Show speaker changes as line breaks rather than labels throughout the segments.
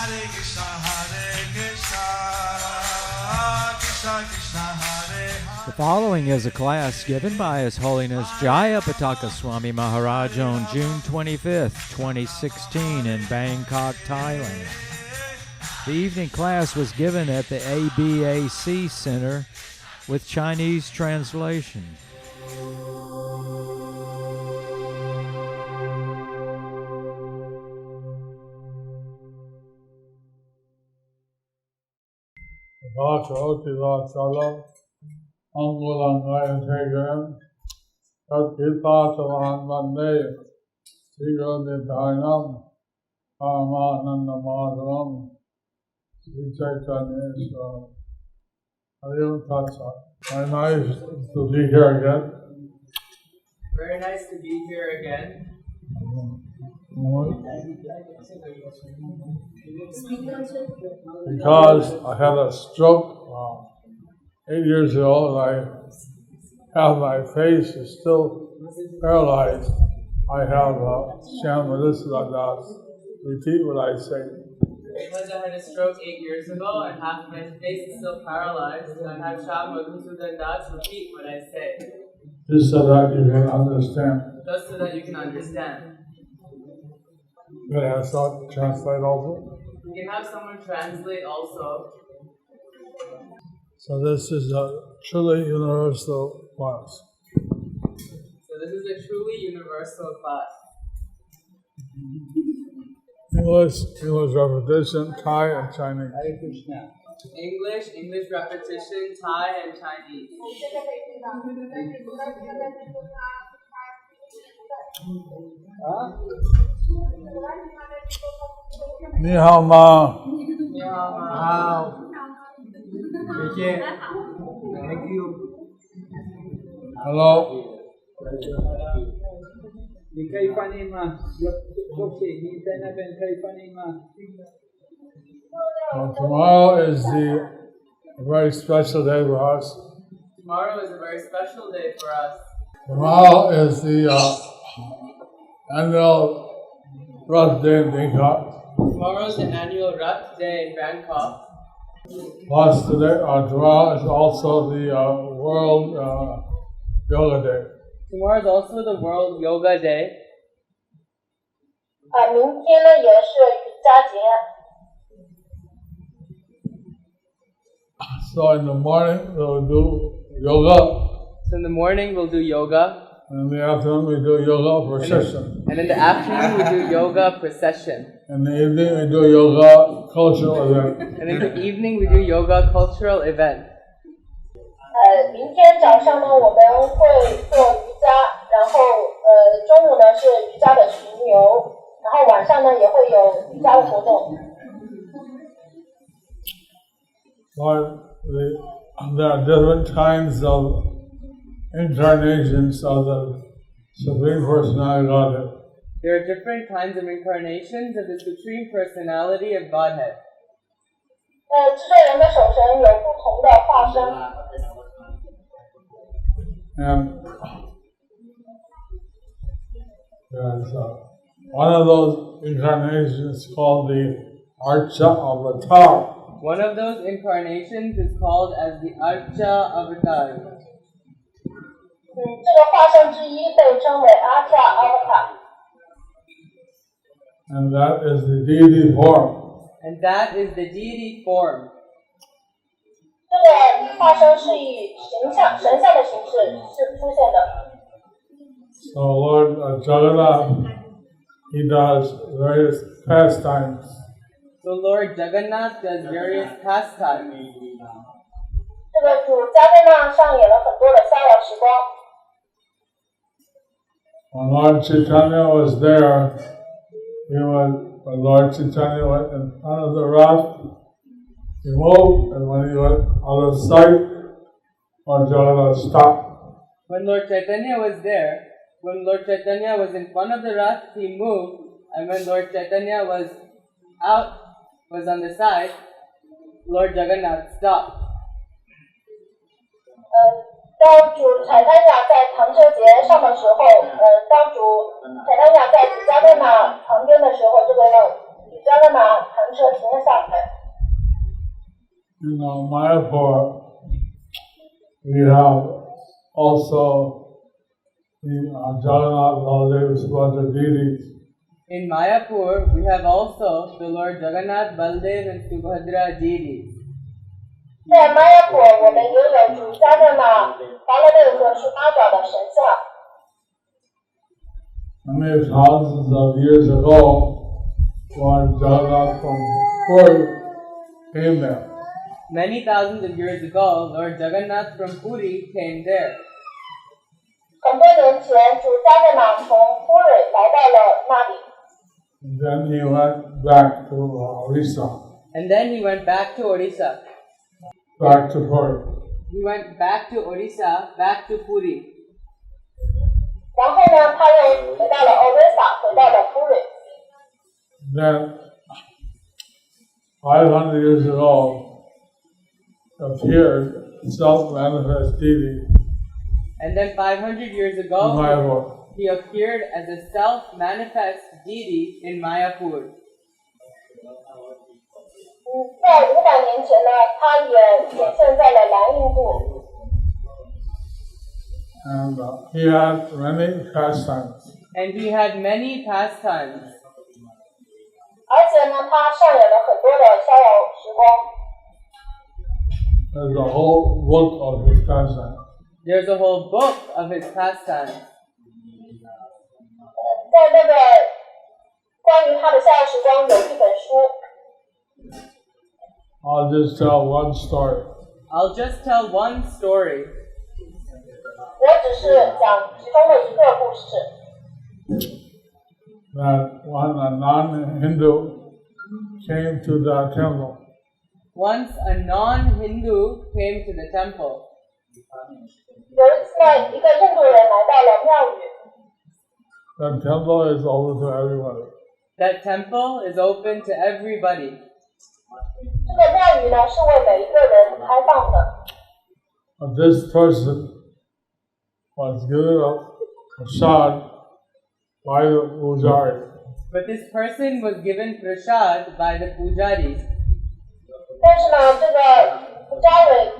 The following is a class given by His Holiness Jayapataka Swami Maharaj on June 25th, 2016 in Bangkok, Thailand. The evening class was given at the ABAC Center with Chinese translation.
Angulangayategan, Tatkitasavan Vande, Sigoditainam, Paramanandamadaram, Sri Chaitanya Swami. Hariom Tatsa. Very nice to be here again.
Very nice to be here again.
Because I had a stroke 8 years ago, and my face is still paralyzed. I have Shyamadisadadas. Repeat what I say.
Because I had a stroke 8 years ago and half my face is still paralyzed, I have Shyamadisadadas. Repeat what I say.
Just so that you can understand.
Just so that you can understand.
Can I have someone translate also?
You can have someone translate also.
So this is a truly universal class.
So this is a truly universal class.
English repetition, Thai and Chinese.
Hare Krishna. English repetition, Thai and Chinese.
你好吗？
你好吗？
谢谢 Thank you.
Hello.
你可以翻译吗？有写你在那边可以翻译吗？
Tomorrow is a very special day for us.
Tomorrow is a very special day for us.
Tomorrow is the annual Rath Day in Bangkok.
Tomorrow is the annual Rath Day in Bangkok.
Plus today, tomorrow is also the World Yoga Day.
Tomorrow is also the World Yoga Day.
明天呢也是瑜伽节。
So in the morning we'll do yoga.
So in the morning we'll do yoga.
And in the afternoon we do yoga procession.
And in the afternoon we do yoga procession.
In the evening we do yoga cultural event.
And in the evening we do yoga cultural event.
明天早上呢我们会做瑜伽，然后中午呢是瑜伽的巡游，然后晚上呢也会有瑜伽的活动。
There are different kinds of incarnations of the Supreme Personality of Godhead.
There are different kinds of incarnations of the Supreme Personality of Godhead.
制作人的手神有不同的化身。
And one of those incarnations is called the Archa Avatar.
One of those incarnations is called as the Archa Avatar.
这个化身之一被称为 Archa Avatar。
And that is the deity form.
And that is the deity form.
这个化身是以神像的形式出现的。
So Lord Jagannath, he does various pastimes.
So Lord Jagannath does various pastimes.
这个主加在那上演了很多的逍遥时光。
When Lord Chaitanya was there, when Lord Chaitanya went in front of the rath, he moved, and when he went out of sight, Lord Jagannath stopped.
When Lord Chaitanya was there, when Lord Chaitanya was in front of the rath, he moved, and when Lord Chaitanya was on the side, Lord Jagannath stopped.
当主彩丹雅在唐车节上的时候，当主彩丹雅在主加在那旁边的时候，这个瑜伽的马堂车停了下来。
In Mayapur, we have also the Jagannath Baladev Subhadra deities.
In Mayapur, we have also the Lord Jagannath, Baldev and Subhadra deities.
在玛雅普，我们也有主加的马、巴勒勒和十八爪的神像。
Many thousands of years ago, Lord Jagannath from Puri came there.
Many thousands of years ago, Lord Jagannath from Puri came there.
很多年前，主加的马从普瑞来到了那里。
And then he went back to Orissa,
And then he went back to Odisha.
back to Puri.
He went back to Odisha, back to Puri.
然后呢，他又回到了 Orissa， 回到了普瑞。
Then, 500 years ago, appeared self-manifest deity
And then 500 years
in
ago,
Mayapur.
he appeared as a self-manifest deity in Mayapur.
在500年前呢，他也显现在了南印度。
And he had many pastimes.
And he had many pastimes.
而且呢，他上演了很多的逍遥时光。
There's a whole book of his pastimes.
There's a whole book of his pastimes.
在那个关于他的逍遥时光有一本书，
I'll just tell one story.
I'll just tell one story.
我只是讲其中的一个故事。
That when a non-Hindu came to the temple,
Once a non-Hindu came to the temple.
有一次呢，一个印度人来到了庙宇，
the temple is open to everybody.
That temple is open to everybody.
这个庙宇呢是为每一个人开放的。
But this person was given a prasad by the pujari.
But this person was given prasad by the pujaris.
但是呢，这个普扎委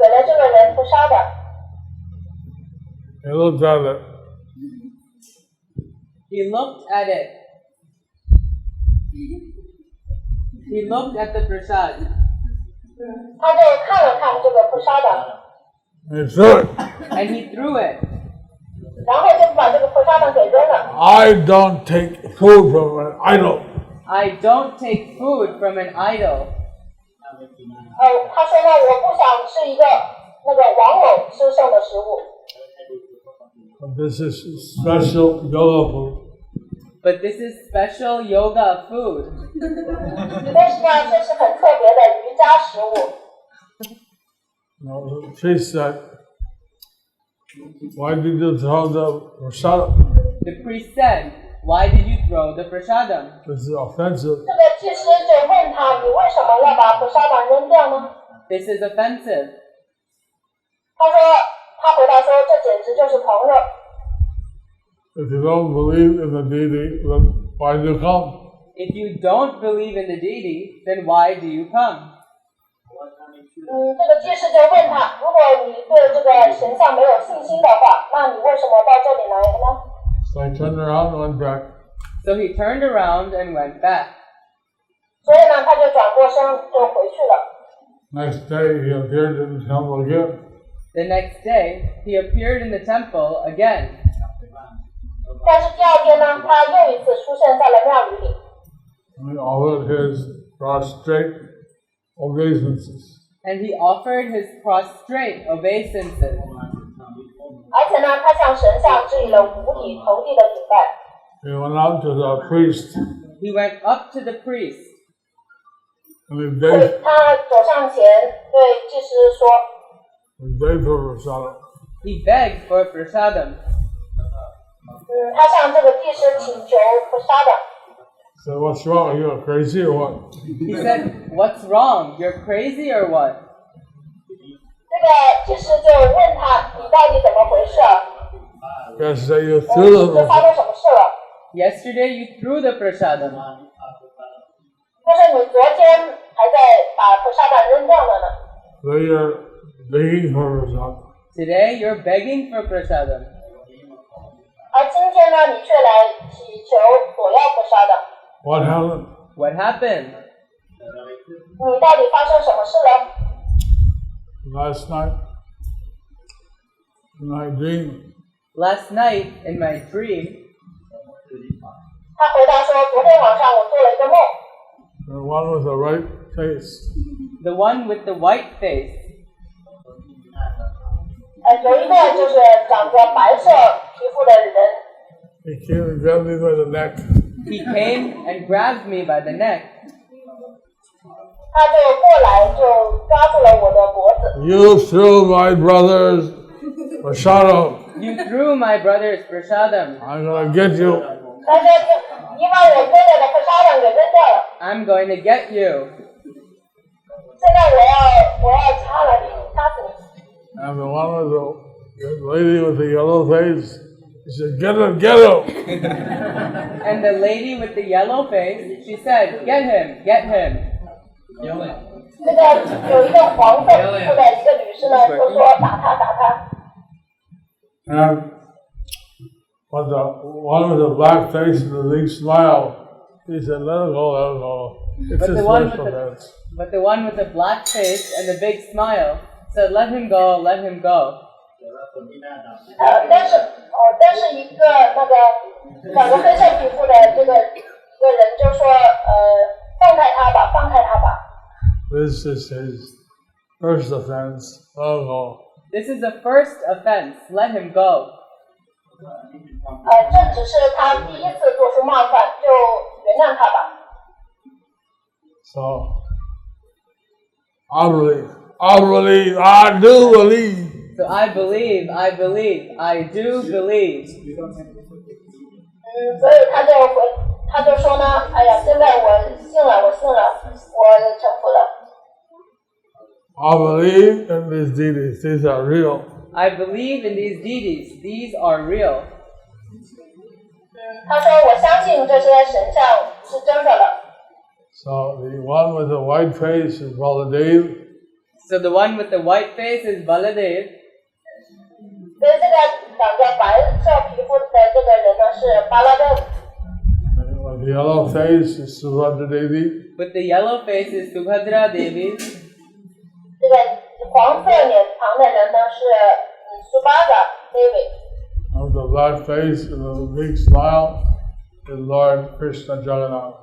给了这个人菩萨的，
He looked at it.
He looked at it. He looked at the prasad.
他就看了看这个菩萨的，
And he threw it.
And he threw it.
然后就把这个菩萨的给扔了。
I don't take food from an idol.
I don't take food from an idol.
他说呢，我不想吃一个那个王偶吃剩的食物，
But this is special yoga food.
But this is special yoga food.
但是呢，这是很特别的瑜伽食物。
The priest said, "Why did you throw the prasad?
The priest said, "Why did you throw the prasadam?"
This is offensive."
这个祭司就问他，你为什么要把菩萨的扔掉呢？
This is offensive.
他回答说，这简直就是朋友。
If you don't believe in the deity, then why do you come?
If you don't believe in the deity, then why do you come?
这个祭司就问他，如果你对这个神像没有信心的话，那你为什么到这里来呢？
So I turned around and went back.
So he turned around and went back.
所以呢，他就转过身就回去了。
Next day, he appeared in the temple again.
The next day, he appeared in the temple again.
但是第二天呢，他又一次出现在了庙宇里，
And he offered his prostrate obeisances.
And he offered his prostrate obeisances.
而且呢，他向神像致以了五体投地的礼拜。
He went out to the priest
He went up to the priest.
and he
对，
begged,
他走上前对祭司说，
for prasad.
He begged for prasadam.
他向这个祭司请求菩萨的。
Said, "What's wrong? Are you crazy or what?"
He said, "What's wrong? You're crazy or what?"
这个祭司就问他，你到底怎么回事？
Yesterday you
这
threw the
发生什么事了？
Yesterday you threw the prasadam.
天还在把prasada扔掉了呢。
They are begging for prasada.
Today you're begging for prasadam.
而今天呢，你却来祈求索要prasada。
What happened?
What happened?
你到底发生什么事了？
Last night, in my dream,
Last night in my dream,
他回答说，昨天晚上我做了一个梦，
the one with the right face,
the one with the white face,
有一个就是长着白色皮肤的人，
he came and grabbed me by the neck.
he came and grabbed me by the neck.
他就过来就抓住了我的脖子。
You threw my brother's prasada.
You threw my brother's prasadam.
I'm gonna get you.
他说你把我哥哥的prasada给扔掉了，
I'm going to get you.
现在我要杀了你，杀死你。
And the one with the lady with the yellow face, he said, get him, get him.
And the lady with the yellow face, she said, get him, get him.
这个有一个黄色皮肤的一个女士呢，就说打他打他。
And but the one with the black face and the big smile, he said, let it go, let it go. It's
But
his
the one
first
with the-
offense.
But the one with the black face and the big smile said, let him go, let him go.
但是一个那个长着黑色皮肤的这个一个人就说，放开他吧，放开他吧。
This is his first offense, let it go.
This is the first offense, let him go.
这只是他第一次做出冒犯，就原谅他吧。
So, I believe, I do believe.
So I believe, I do believe.
所以他就说呢，哎呀，现在我信了，我臣服了。
I believe in these deities, these are real.
I believe in these deities, these are real.
他说我相信这些神像是真的了。
So the one with the white face is Baladev,
So the one with the white face is Baladev.
所以这个长着白色皮肤的这个人呢是巴拉德，
and with the yellow face is Subhadra Devi,
With the yellow face is Subhadra Devi.
这个黄色脸庞的人呢是苏巴达 David，
and with the black face and the big smile is Lord Krishna Jagannath.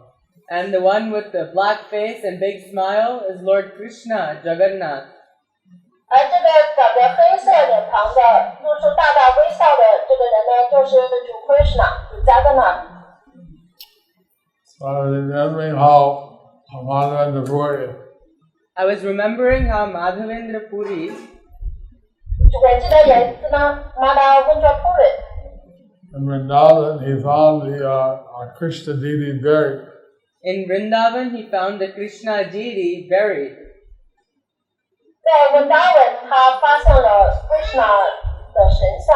And the one with the black face and big smile is Lord Krishna Jagannath.
而这个长着黑色脸庞的露出大大微笑的这个人呢就是主 Krishna 主加格纳。
So I was remembering how Madhavendra Puri,
I was remembering how Madhavendra Puri,
我记得有一次呢，马达温着普瑞。
in Vrindavan, he found the Krishna deity buried.
in Vrindavan, he found the Krishna deity buried.
在温达文，他发现了 Krishna 的神像，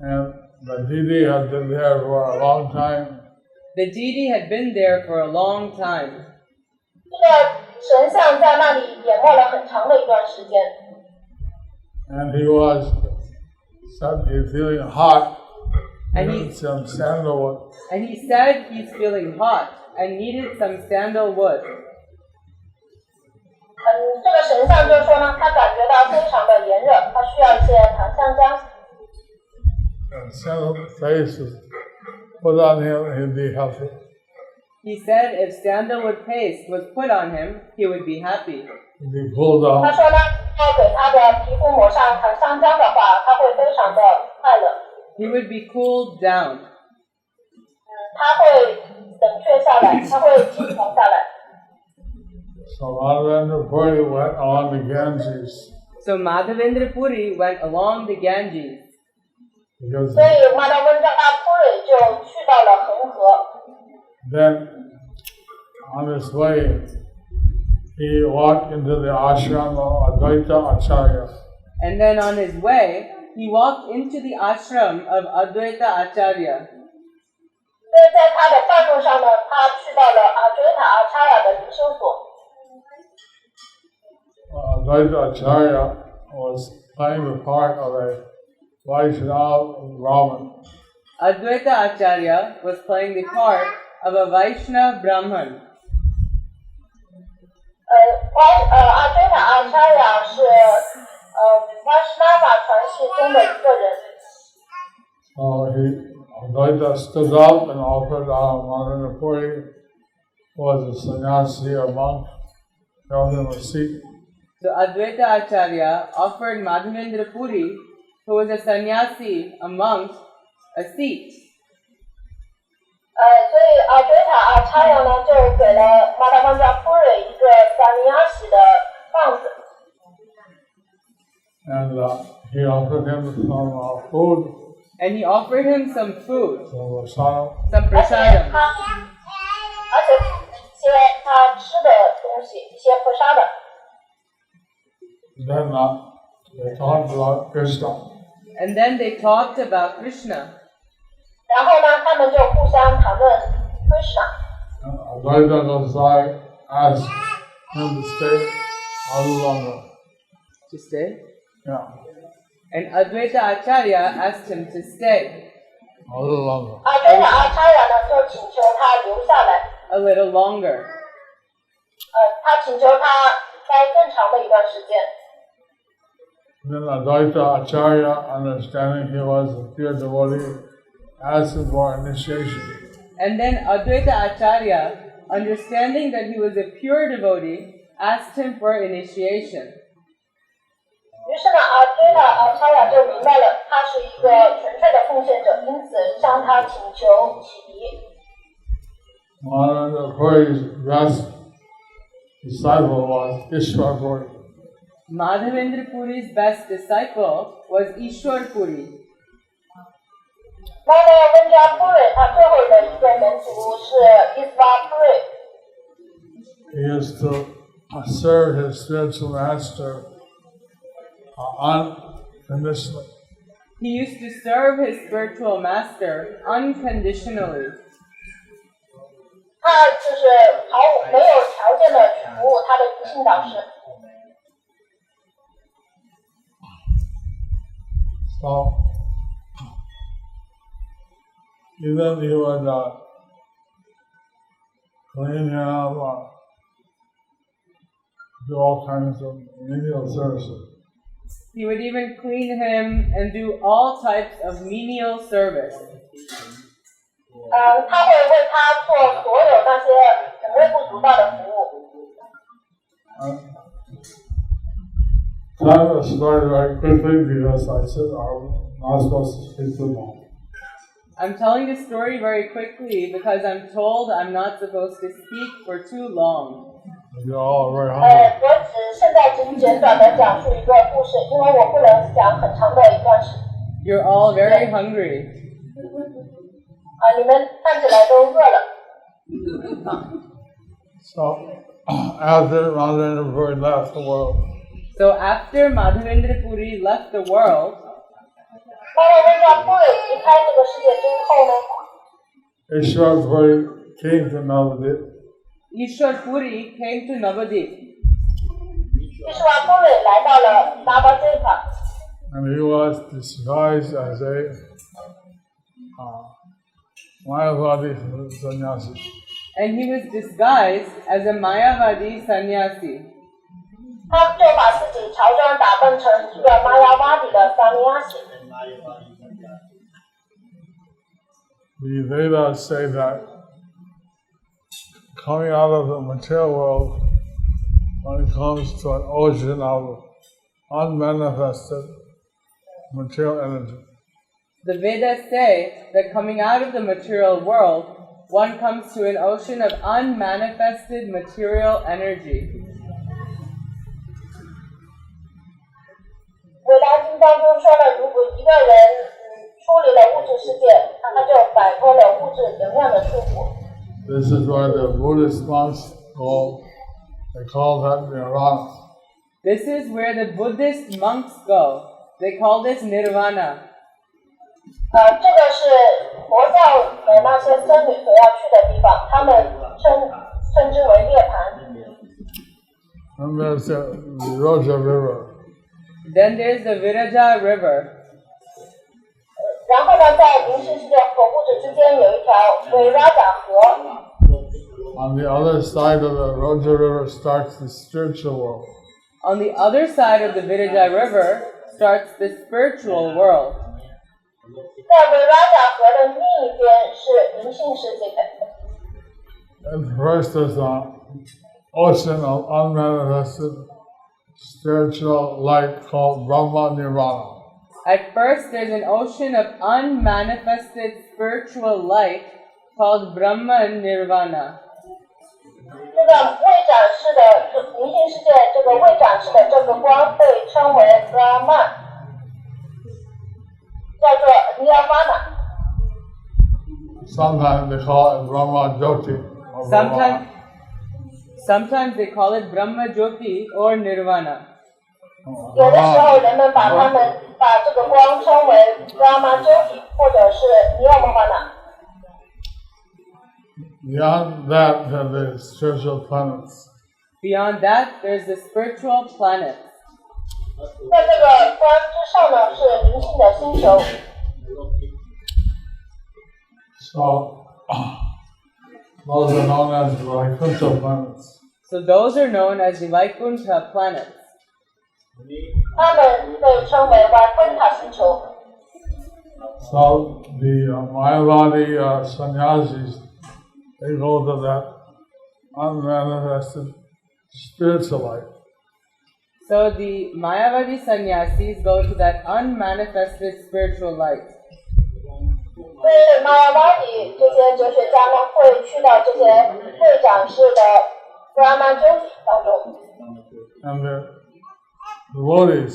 And the deity had been there for a long time.
The deity had been there for a long time.
这个神像在那里淹没了很长的一段时间。
And he was suddenly feeling hot,
And
needed
he,
some sandalwood.
and he said he's feeling hot and needed some sandalwood.
这个神像就说呢，他感觉到非常的炎热，他需要一些檀香浆。
And sandalwood face was put on him, he'd be healthy.
He said if sandalwood paste was put on him, he would be happy.
He'd be cooled
他
down.
说呢，要给他的皮肤抹上檀香浆的话，他会非常的快乐，
He would be cooled down.
他会冷却下来，他会轻松下来。
So Madhavendra Puri went on the Ganges
So Madhavendra Puri went along the Ganges.
because
所以马达温扎普瑞就去到了恒河。
then on his way he walked into the ashram of Advaita Acharya.
And then on his way, he walked into the ashram of Advaita Acharya.
所以在他的半路上呢，他去到了阿追塔阿查雅的灵修所。
H.H.Jayapataka was playing the part of a Vaishnava Brahmin.
Advaita Acharya was playing the part of a Vaishnava Brahman.
阿追塔阿查雅是Vaishnava 传系中的一个人。
Advaita stood up and offered Madhavendra was a sannyasi or monk, held him a seat.
So Advaita Acharya offered Madhavendra Puri, who was a sannyasi, a monk, a seat.
所以阿追塔阿查雅呢，就给了马达曼加夫人一个sannyasi的棒子。
And he offered him some food.
And he offered him some food,
Some
prasadam.
而且一些他吃的东西，一些prasadam。
Then they talked about Krishna.
And then they talked about Krishna.
然后呢，他们就互相谈论 Krishna。Advaita
Gosai asked him to stay a little longer.
To stay?
Yeah,
And Advaita Acharya asked him to stay
a little longer.
阿追塔阿查雅呢，就请求他留下来。
a little longer.
他请求他待更长的一段时间。
Then Advaita Acharya, understanding he was a pure devotee, asked him for initiation.
And then Advaita Acharya, understanding that he was a pure devotee, asked him for initiation.
于是呢，阿追塔阿查雅就明白了，他是一个纯粹的奉献者，因此向他请求启迪。
Madhavendra Puri's best disciple was Ishwar Puri.
Madhavendra Puri's best disciple was Ishwar Puri.
马达温加夫人，他最后的一个门徒是伊斯巴夫人。
He used to serve his spiritual master unconditionally.
He used to serve his spiritual master unconditionally.
他就是没有条件的去服务他的无性导师。
So, even he would clean him or do all kinds of menial services.
He would even clean him and do all types of menial service.
他会为他做所有那些很微不足道的服务。
Time was going very quickly because I said I'm not supposed to speak too long.
I'm telling this story very quickly because I'm told I'm not supposed to speak for too long.
You're all very hungry.
我现在只简短的讲述一个故事，因为我不能讲很长的一段时间。
You're all very hungry.
你们看起来都饿了。
So, after Madhavendra Puri left the world,
So after Madhavendra Puri left the world,
马达温加夫人离开这个世界之后呢，
Ishwar Puri came to Navadip.
Ishwar Puri came to Navadip.
伊斯瓦夫人来到了拉巴这塔，
And he was disguised as a Mayavadi sannyasi.
And he was disguised as a Mayavadi sannyasi.
他就把自己乔装打扮成一个玛雅瓦底的萨尼亚西。
The Vedas say that coming out of the material world, when it comes to an ocean of unmanifested material energy,
The Vedas say that coming out of the material world, one comes to an ocean of unmanifested material energy.
伟大经当中说了，如果一个人出离了物质世界，那他就摆脱了物质能量的束缚。
this is where the Buddhist monks go. They call that nirvana.
This is where the Buddhist monks go. They call this nirvana.
这个是佛教的那些僧侣所要去的地方，他们称之为涅槃。
And there's the Roja River.
Then there's the Viraja River.
然后呢，在灵性世界和物质之间有一条维拉达河。
On the other side of the Roja River starts the spiritual world.
On the other side of the Viraja River starts the spiritual world.
在维拉达河的另一边是灵性世界。
And first there's an ocean of unmanifested spiritual light called Brahma Nirvana.
At first, there's an ocean of unmanifested spiritual light called Brahman Nirvana.
这个未展示的灵性世界，这个未展示的这个光被称为 Brahman， 叫做 Nirvana。
Sometimes they call it Brahma Jyoti. Or
Sometimes they call it Brahma Jyoti or Nirvana.
有的时候人们把这个光称为 Brahma Jyoti 或者是 Nirvana。
Beyond that, there are the spiritual planets.
Beyond that, there's the spiritual planets.
在这个光之上呢，是灵性的星球。
So, those are known as Vaikuntha planets.
So those are known as the Vaikuntha planets.
它们被称为Vaikuntha星球。
So, the Mayavadi sannyasis, they go to that unmanifested spiritual light.
So the Mayavadi sannyasis go to that unmanifested spiritual light.
所以玛雅瓦底这些哲学家呢，会去到这些未展示的 Brahma Jyoti 当中。
And the devotees,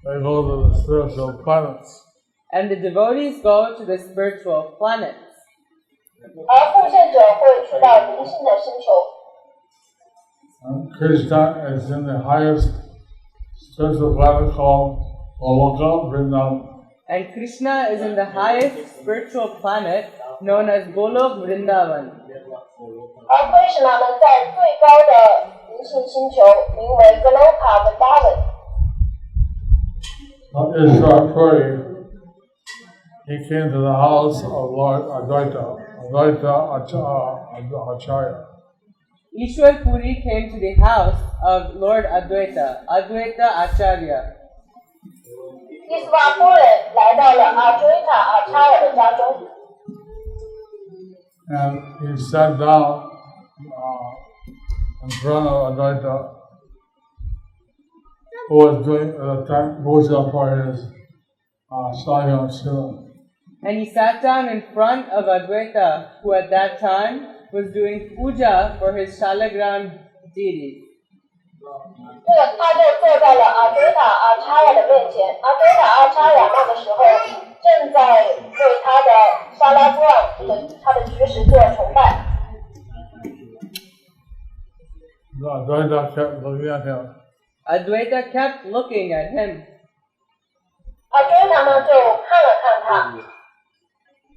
they go to the spiritual planets.
And the devotees go to the spiritual planets.
而奉献者会去到灵性的星球。
And Krishna is in the highest spiritual planet called Goloka Vrindavan.
And Krishna is in the highest spiritual planet known as Golok Vrindavan.
而 Krishna 呢，在最高的灵性星球名为 Goloka Vrindavan。
Ishwar Puri, he came to the house of Lord Advaita Acharya.
Ishwar Puri came to the house of Lord Advaita Acharya.
伊斯瓦夫人来到了阿追塔阿查尔的家中。
And he sat down in front of Advaita, who was doing the time puja for his Sayam Shiva.
And he sat down in front of Advaita, who at that time was doing puja for his Shalagram deity.
这个他就坐在了阿追塔阿查尔的面前。阿追塔阿查尔那个时候正在对他的沙拉布朗他的居士做崇拜。
Advaita kept looking at him.
Advaita kept looking at him.
阿追塔呢就看了看他。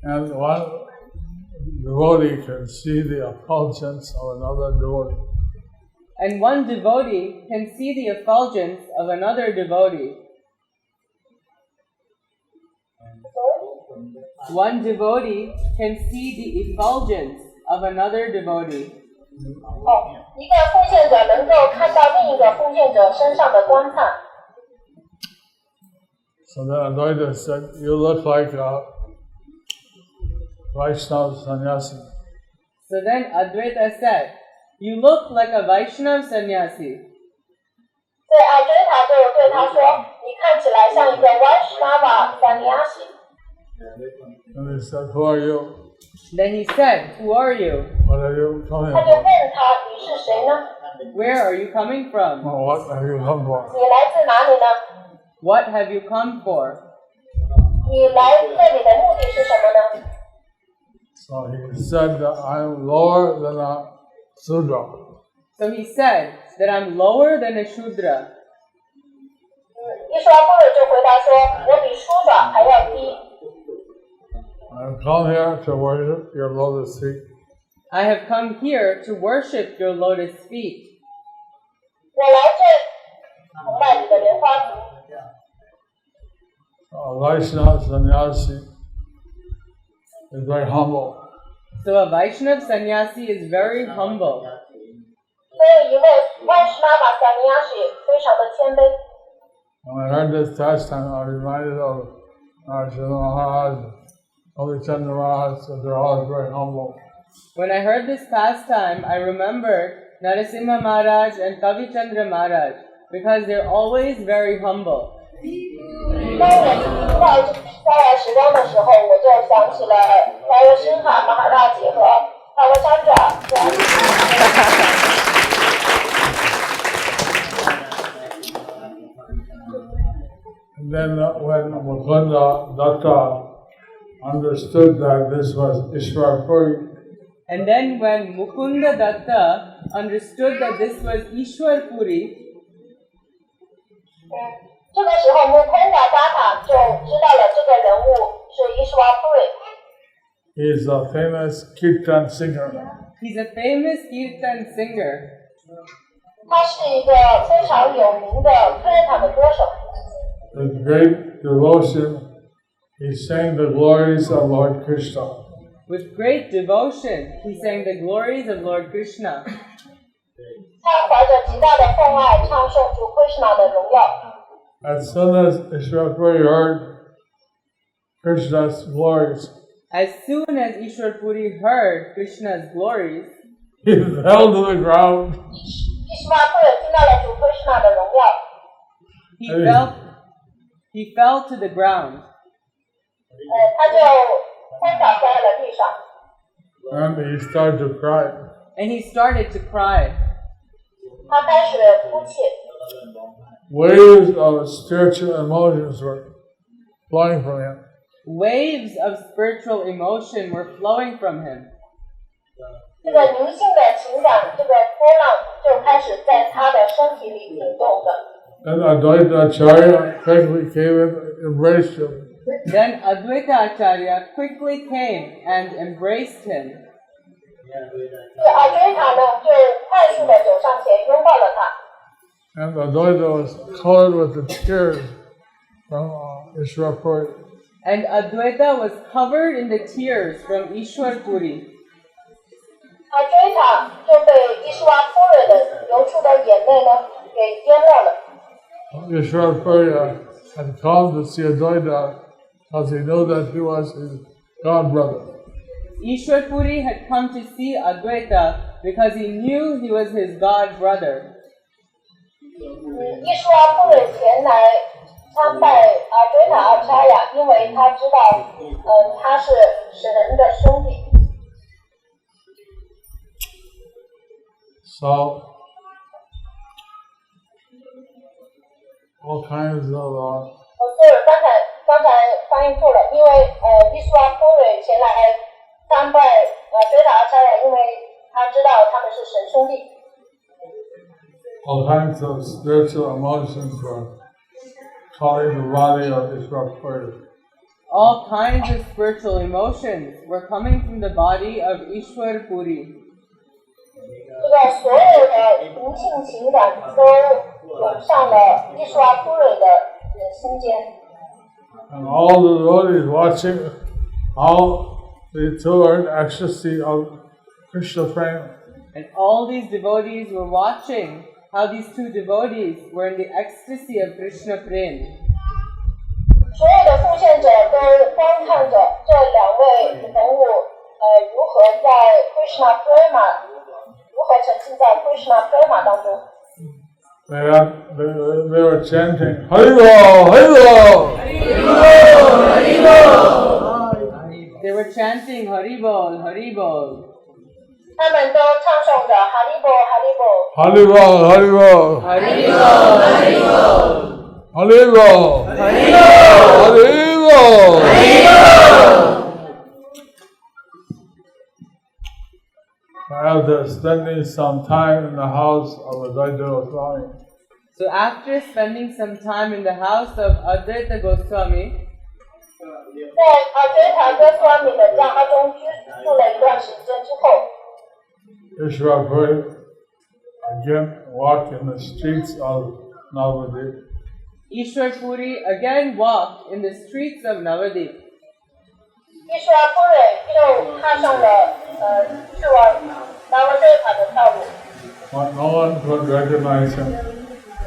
And one devotee can see the effulgence of another devotee.
And one devotee can see the effulgence of another devotee. One devotee can see the effulgence of another devotee.
一个奉献者能够看到另一个奉献者身上的光灿。
So then Advaita said, "You look like a Vaishnava sannyasi."
So then Advaita said, "You look like a Vaishnav sannyasi."
所以阿追塔就对他说：“你看起来像一个 Vaishnava sannyasi。”
And he said, "Who are you?
Then he said, "Who are you?
What are you coming
他就
from?
问他：“你是谁呢？
Where are you coming from?
What have you come for?"
你来自哪里呢？
What have you come for?"
你来这里的目的是什么呢？”
So he said that I'm lower than a Sudra.
So he said that I'm lower than a Shudra.
伊莎布尔就回答说：“我比舒爪还要低。
I've come here to worship your lotus feet.
I have come here to worship your lotus feet.
我来这崇拜你的莲花族。
Vaishnava sannyasi is very humble.
So a Vaishnav sannyasi is very humble.
所以一位Vaishnava sannyasi非常的谦卑。
When I heard this pastime, I was reminded of Narayana Maharaj, Holy Chandra Maharaj, so they're always very humble.
When I heard this pastime, I remembered Narasimha Maharaj and Kavi Chandra Maharaj because they're always very humble.
当我听到这个下来时光的时候，我就想起了Narasimha Maharaj和Kavi Chandra。And
then when Mukunda Datta understood that this was Ishwar Puri,
And then when Mukunda Datta understood that this was Ishwar Puri,
这个时候Mukunda Datta 就知道了这个人物是 Ishwar Puri。
he is a famous kirtan singer.
he's a famous Kirtan singer.
他是一个非常有名的Kirtan的歌手。
With great devotion, he sang the glories of Lord Krishna.
With great devotion, he sang the glories of Lord Krishna.
他怀着极大的奉爱唱颂主 Krishna 的荣耀。
As soon as Ishwar Puri heard Krishna's glories,
As soon as Ishwar Puri heard Krishna's glories,
he fell to the ground.
Ishwar Puri 听到了主 Krishna 的荣耀，
he fell to the ground.
他就昏倒在了地上，
And he started to cry.
And he started to cry.
他开始哭泣。
Waves of spiritual emotions were flowing from him.
Waves of spiritual emotion were flowing from him.
这个灵性的情感，这个波浪就开始在他的身体里涌动的。
Then Advaita Acharya quickly came and embraced him.
Then Advaita Acharya quickly came and embraced him.
这阿追塔呢，就快速的走上前拥抱了他。
And Advaita was covered with the tears from Ishwar Puri.
And Advaita was covered in the tears from Ishwar Puri.
阿追塔就被伊什瓦夫人的流出的眼泪呢给淹没了。
Ishwar Puri had come to see Advaita because he knew that he was his god brother.
Ishwar Puri had come to see Advaita because he knew he was his god brother.
伊什瓦夫人前来参拜阿追塔阿查雅，因为他知道，他是神的兄弟。
So, all kinds of
对，刚才翻译错了，因为伊什瓦夫人前来参拜追塔阿查雅，因为他知道他们是神兄弟。
all kinds of spiritual emotions were calling the body of Ishwar Puri.
All kinds of spiritual emotions were coming from the body of Ishwar Puri.
这个所有的灵性情感都涌上了伊什瓦夫人的心间。
And all the devotees watching how the two are in ecstasy of Krishna prema.
And all these devotees were watching how these two devotees were in the ecstasy of Krishna Prem.
所有的奉献者都观看着这两位人物，如何在 Krishna Prema， 如何沉浸在 Krishna Prema 当中。
They were chanting, Haribo, Haribo!
They were chanting Haribol, Haribol.
他们都唱诵着 Haribo
Haribo,
Haribo，
Haribo!
Haribol,
Haribo! Haribo! After spending some time in the house of H.H.Jayapataka Swami,
So after spending some time in the house of Advaita Goswami,
在阿追塔哥sw米的家中居住了一段时间之后，
Ishwar Puri again walked in the streets of Navadip.
Ishwar Puri again walked in the streets of Navadip.
伊莎夫人又踏上了去往南无这塔的道路，
But no one could recognize him.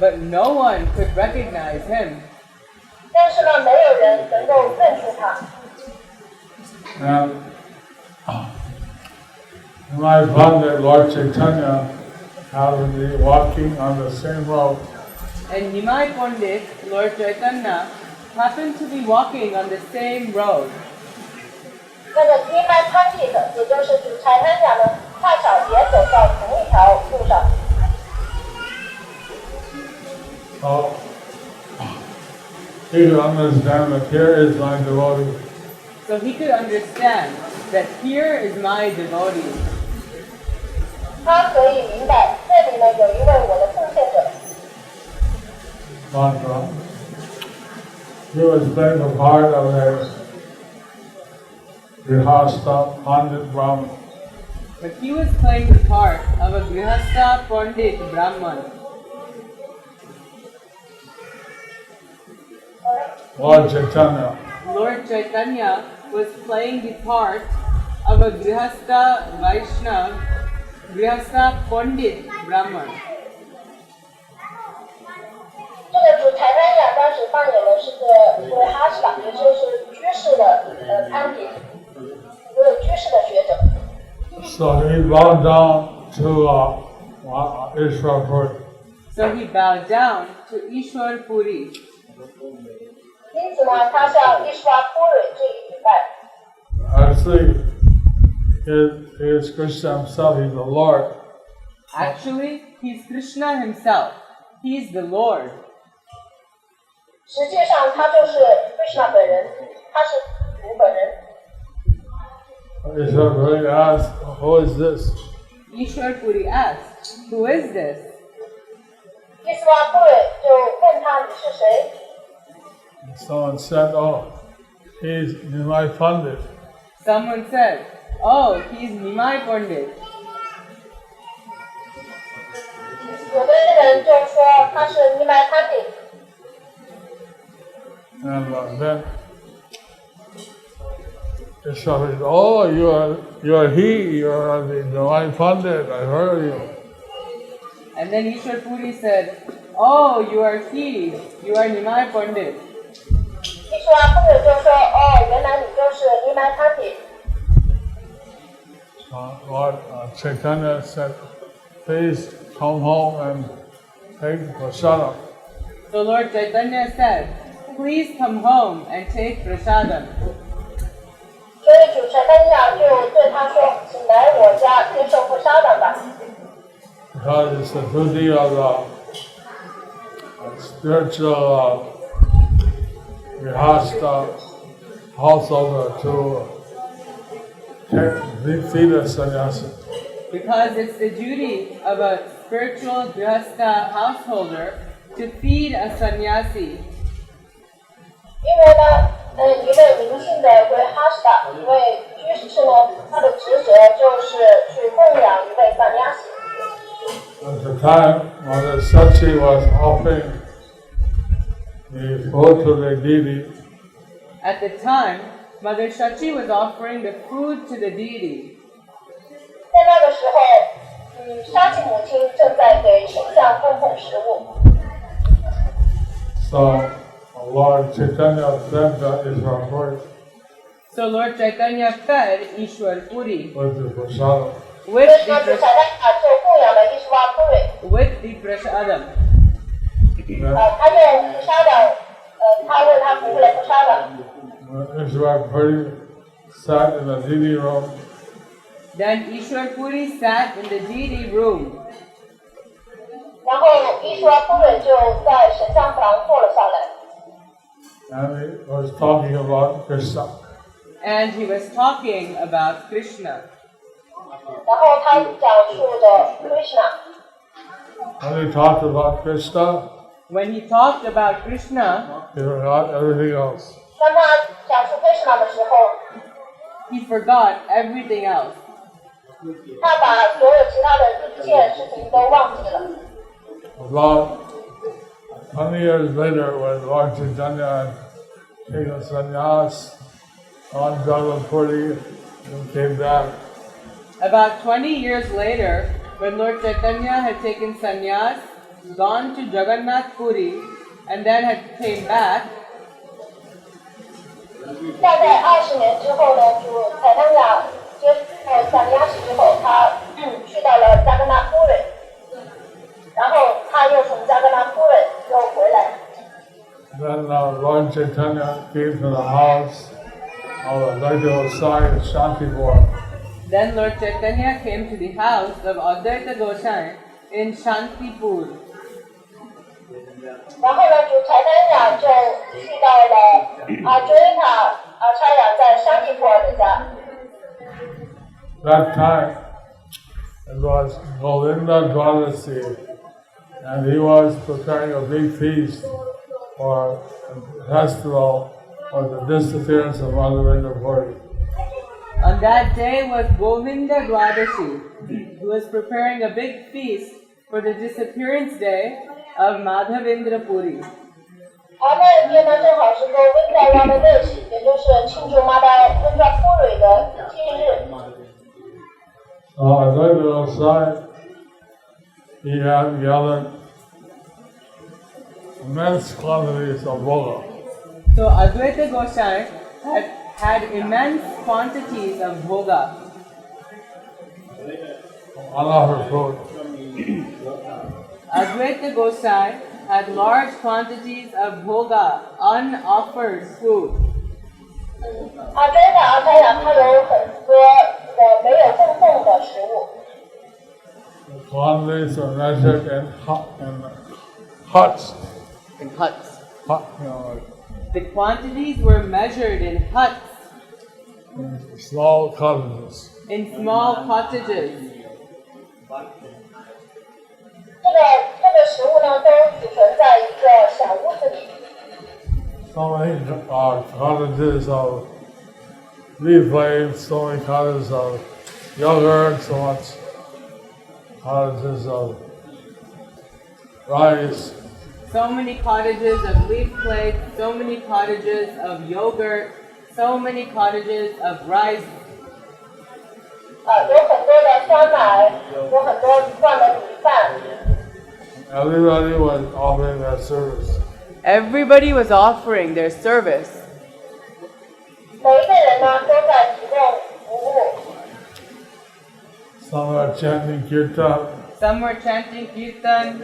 But no one could recognize him.
但是呢，没有人能够认出他。
And I found that Lord Chaitanya happened to be walking on the same road.
And Nimai Pandit, Lord Chaitanya, happened to be walking on the same road.
那个尼麦潘蒂的，也就是主财产家呢，恰巧也走到同一条路上。
So he could understand that here is my devotee.
So he could understand that here is my devotee.
他可以明白，这里呢有一位我的奉献者。
But he was playing the part of a Grihastha Pandit Brahman.
But he was playing the part of a Grihastha Pandit Brahman.
Lord Chaitanya.
Lord Chaitanya was playing the part of a Grihastha Vaishnava, Grihastha Pandit Brahman.
这个主财产家当时扮演的是个为哈斯塔，也就是居士的潘迪，一个居士的学者。
So he bowed down to Ishwar Puri.
So he bowed down to Ishwar Puri.
因此呢，他向伊什瓦普瑞致以礼拜。
Actually, he is Krishna himself, he's the Lord.
Actually, he's Krishna himself. He's the Lord.
实际上，他就是 Krishna 本人，他是主本人。
Ishwar Puri asked, who is this?
Ishwar Puri asked, "Who is this?"
伊什瓦普瑞就问他你是谁？
Someone said, oh, he's my Pandit.
Someone said, "Oh, he's Nimai Pandit."
有的人就说他是尼麦潘迪。
And then Ishwar said, oh, you are he, you are the divine Pandit, I heard of you.
And then Ishwar Puri said, "Oh, you are he. You are Nimai Pandit."
伊什瓦普瑞就说哦，原来你就是尼麦潘迪。
Lord Chaitanya said, please come home and take prasadam.
So Lord Chaitanya said, "Please come home and take prasadam."
所以主财产家就对他说，请来我家接受菩萨的吧。
Because it's the duty of the spiritual Grihastha householder to feed a sannyasi.
Because it's the duty of a spiritual Grihastha householder to feed a sannyasi.
因为呢，一位灵性的为哈斯塔，一位居士呢，他的职责就是去供养一位萨尼亚西。
At the time, Mother Sachi was offering the food to the deity.
At the time, Mother Shachi was offering the food to the deity.
在那个时候，沙琪母亲正在给神像供奉食物。
So Lord Chaitanya fed Ishwar Puri
So Lord Chaitanya fed Ishwar Puri
with the prasadam.
所
with
以呢，主财产家就供养了伊什瓦普瑞。
the prasadam.
他用菩萨的，他为他服务了菩萨的。
Ishwar Puri sat in the deity room.
Then Ishwar Puri sat in the deity room.
然后伊什瓦普瑞就在神像旁坐了下来。
And he was talking about Krishna.
And he was talking about Krishna.
然后他讲述着 Krishna。
When he talked about Krishna,
When he talked about Krishna,
he forgot everything else.
当他讲述 Krishna 的时候，
he forgot everything else.
他把所有其他的一切事情都忘记了。
About 20 years later, when Lord Chaitanya taken sannyas on Jagatpuri and came back,
About 20 years later, when Lord Chaitanya had taken sannyas, gone to Jagannath Puri, and then had came back,
大概20年之后呢，就才当雅接受萨尼亚什之后，他去到了加格纳夫人，然后他又从加格纳夫人又回来。
then Lord Chaitanya came to the house of the Advaita Gosai in Shantipur.
then Lord Chaitanya came to the house of Advaita Gosai in Shantipur.
然后呢，主才当雅就去到了阿追塔阿查雅在山地普尔的家。
That time it was Govinda Dwadasi, and he was preparing a big feast for a festival for the disappearance of Madhavendra Puri.
On that day was Govinda Dwadashi, who was preparing a big feast for the disappearance day of Madhavendra Puri.
而那一天呢，正好是个温达拉的日期，也就是庆祝马达温达普瑞的忌日。
Advaita Gosai, he had gathered immense quantities of bhoga.
So Advaita Gosai had immense quantities of bhoga,
Unoffered food.
Advaita Gosai had large quantities of bhoga, unoffered food.
阿追塔阿查雅它有很多的没有供奉的食物。
The quantities are measured in huts.
In huts.
Hut,
The quantities were measured in huts,
small cottages.
in small cottages.
这个食物呢，都储存在一个小屋子里。
So many cottages of leaf leaves, so many cottages of yogurt, so much cottages of rice.
So many cottages of leaf plates, so many cottages of yogurt, so many cottages of rice.
有很多的酸奶，有很多罐的米饭。
Everybody was offering their service.
Everybody was offering their service.
每一个人呢，都在提供服务。
Some are chanting kirtan,
Some were chanting kirtan,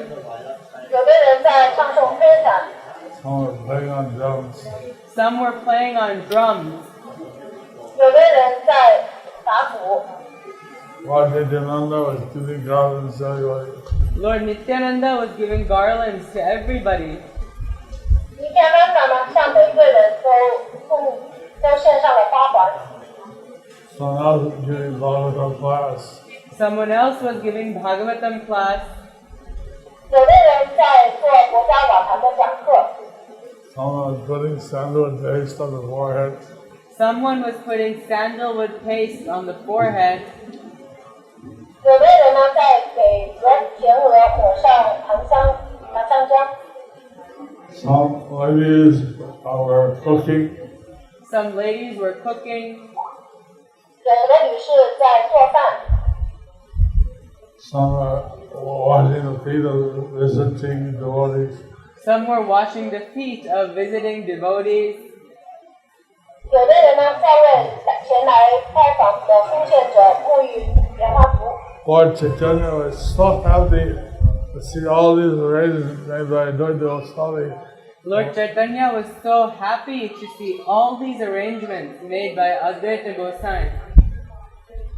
有的人在唱诵飞闪，
some are playing on drums.
some were playing on drums.
有的人在打鼓。
Lord Nityananda was giving garlands to everybody.
Lord Nityananda was giving garlands to everybody.
尼天安娜呢，向每个人都献上了花环。
Someone else was giving Bhagavatam class.
Someone else was giving Bhagavatam class.
有的人在做国家瓦坛的讲课，
Someone was putting sandalwood paste on the forehead.
Someone was putting sandalwood paste on the forehead.
有的人呢在给前额抹上檀香浆，
Some ladies were cooking.
Some ladies were cooking.
有的女士在做饭，
Some were washing the feet of visiting devotees.
Some were washing the feet of visiting devotees.
有的人呢在为前来拜访的奉献者沐浴莲花符。
Lord Chaitanya was so happy to see all these arrangements made by Advaita Goswami.
Lord Chaitanya was so happy to see all these arrangements made by Advaita Gosai.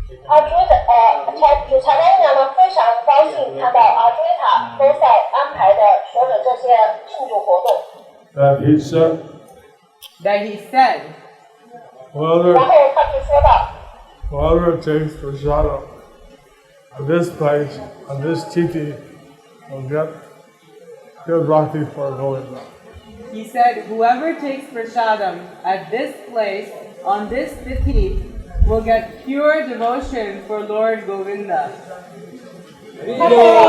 主禅丹娘呢非常高兴看到阿追塔都在安排的所有这些庆祝活动。
That he said,
That he said,
然后他就说到，
whoever takes prasadam at this place, at this titi, will get good bhakti for Govinda.
he said, whoever takes prasadam at this place, on this tithi, will get pure devotion for Lord Govinda.
他们让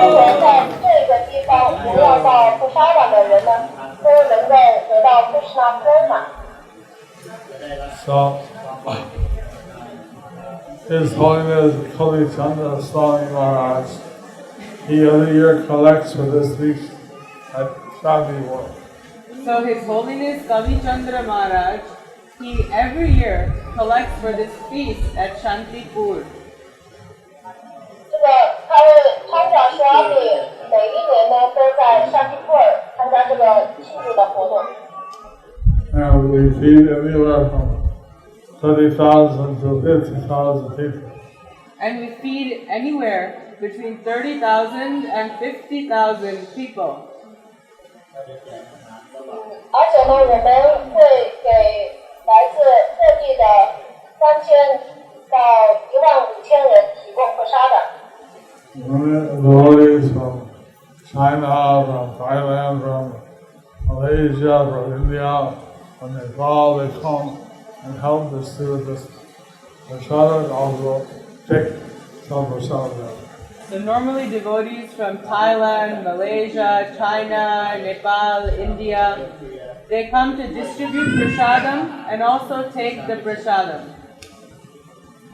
人在这个地方荣耀到不杀党的人呢，都能够得到 Krishna Prema。
So, His Holiness H.H.Jayapataka Swami Maharaj, he every year collects for this feast at Shanti.
So His Holiness Kavi Chandra Maharaj, he every year collects for this feast at Shantipur.
这个他的参长Swami每一年呢都在山地普尔参加这个庆祝的活动。
And we feed anywhere from 30,000 to 50,000 people.
And we feed anywhere between 30,000 and 50,000 people.
而且呢，我们会给来自各地的3000到15000人提供佛沙的。
Devotees from China, from Thailand, from Malaysia, from India, from Nepal, they come and help distribute this prasada and also take some prasada.
So normally devotees from Thailand, Malaysia, China, Nepal, India, they come to distribute prasadam and also take the prasadam.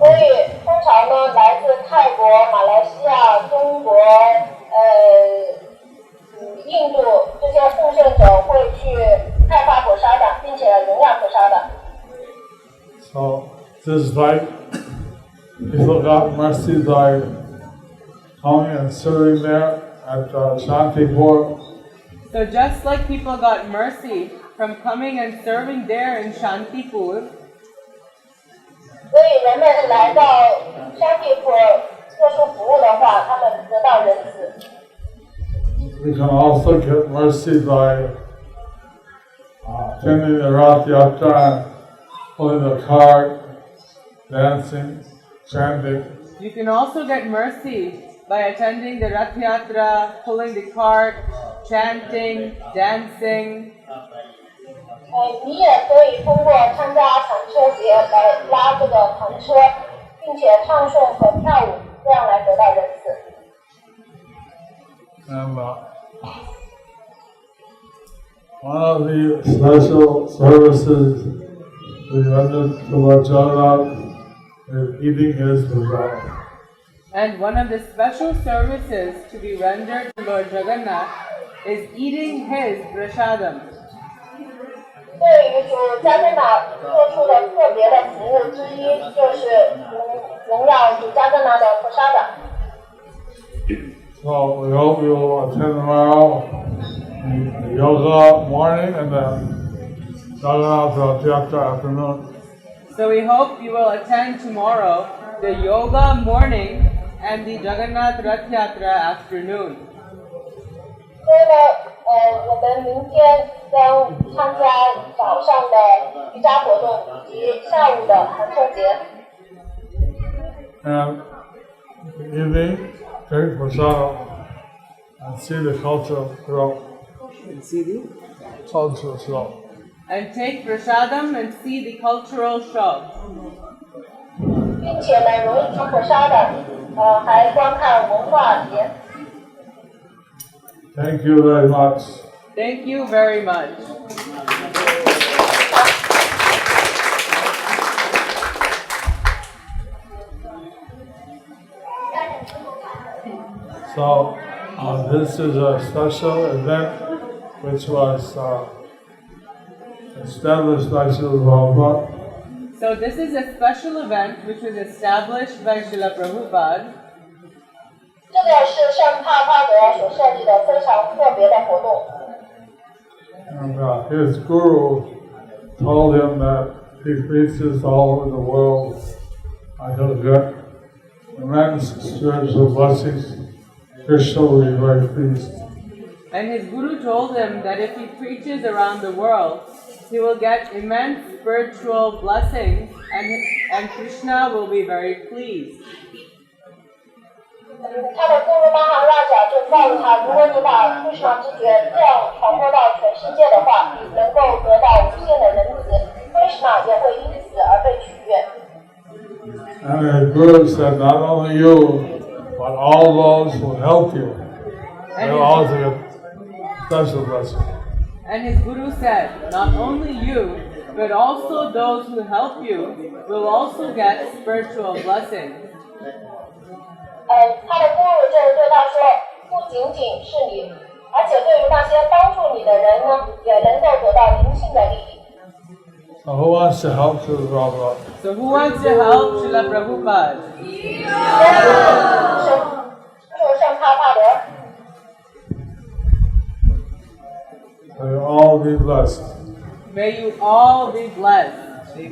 所以通常呢，来自泰国、马来西亚、中国、印度这些奉献者会去派发佛沙的，并且荣耀佛沙的。
So this is like people got mercy by coming and serving there at Shantipur.
So just like people got mercy from coming and serving there in Shantipur,
所以人们来到山地普特殊服务的话，他们得到仁慈。
We can also get mercy by attending the Rath Yatra, pulling the cart, dancing, chanting.
you can also get mercy by attending the Rath Yatra, pulling the cart, chanting, dancing.
你也可以通过参加禅车节来拉这个禅车，并且唱诵和跳舞，这样来得到仁慈。
And one of the special services we rendered to Lord Jagannath is eating his prasad.
And one of the special services to be rendered to Lord Jagannath is eating his prasadam.
对于主加根纳做出的特别的服务之一，就是荣耀主加根纳的佛沙的。
So we hope you will attend tomorrow the yoga morning and then Jagannath Rath Yatra afternoon.
So we hope you will attend tomorrow the yoga morning and the Jagannath Rath Yatra afternoon.
所以呢，我们明天将参加早上的瑜伽活动以及下午的寒车节。
And in the evening, take prasadam and see the cultural show. Cultural show.
And take prasadam and see the cultural show.
并且呢，容易出佛沙的，还观看文化节。
Thank you very much.
Thank you very much.
So this is a special event which was established by Srila Prabhupada.
So this is a special event which was established by Srila Prabhupada.
这个是圣帕帕德所设计的非常特别的活动。
And his guru told him that he preaches all over the world. He'll get immense spiritual blessings. Krishna will be very pleased.
And his guru told him that if he preaches around the world, he will get immense spiritual blessings and Krishna will be very pleased.
他的咕噜玛哈拉贾就告诉他，如果你把Krishna之觉这样传播到全世界的话，能够得到无限的仁慈，Krishna也会因此而被取悦。
And the Guru said, not only you, but all those who help you,
And
they'll also get special blessing.
And his guru said, not only you, but also those who help you will also get spiritual blessings.
他的 guru 就是对他说，不仅仅是你，而且对于那些帮助你的人呢，也能够得到灵性的利益。
So who wants to help Srila Prabhupada?
So who wants to help Srila Prabhupada?
就圣帕帕德。
May you all be blessed.
May you all be blessed.
愿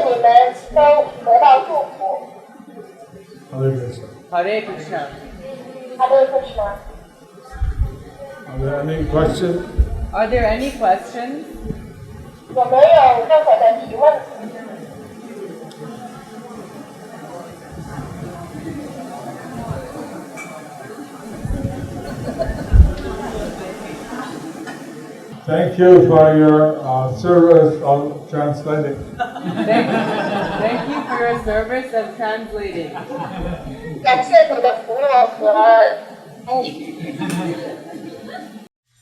你们都得到祝福。
Hare Krishna.
Hare Krishna.
Hare Krishna.
Are there any questions?
Are there any questions?
有没有任何的提问？
Thank you for your service of translating.
Thank you for your service of translating.
感谢你的服务和翻译。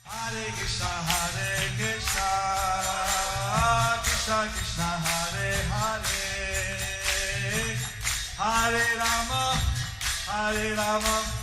Hare Krishna, Hare Krishna, Krishna Krishna, Hare Hare, Hare Rama, Hare Rama.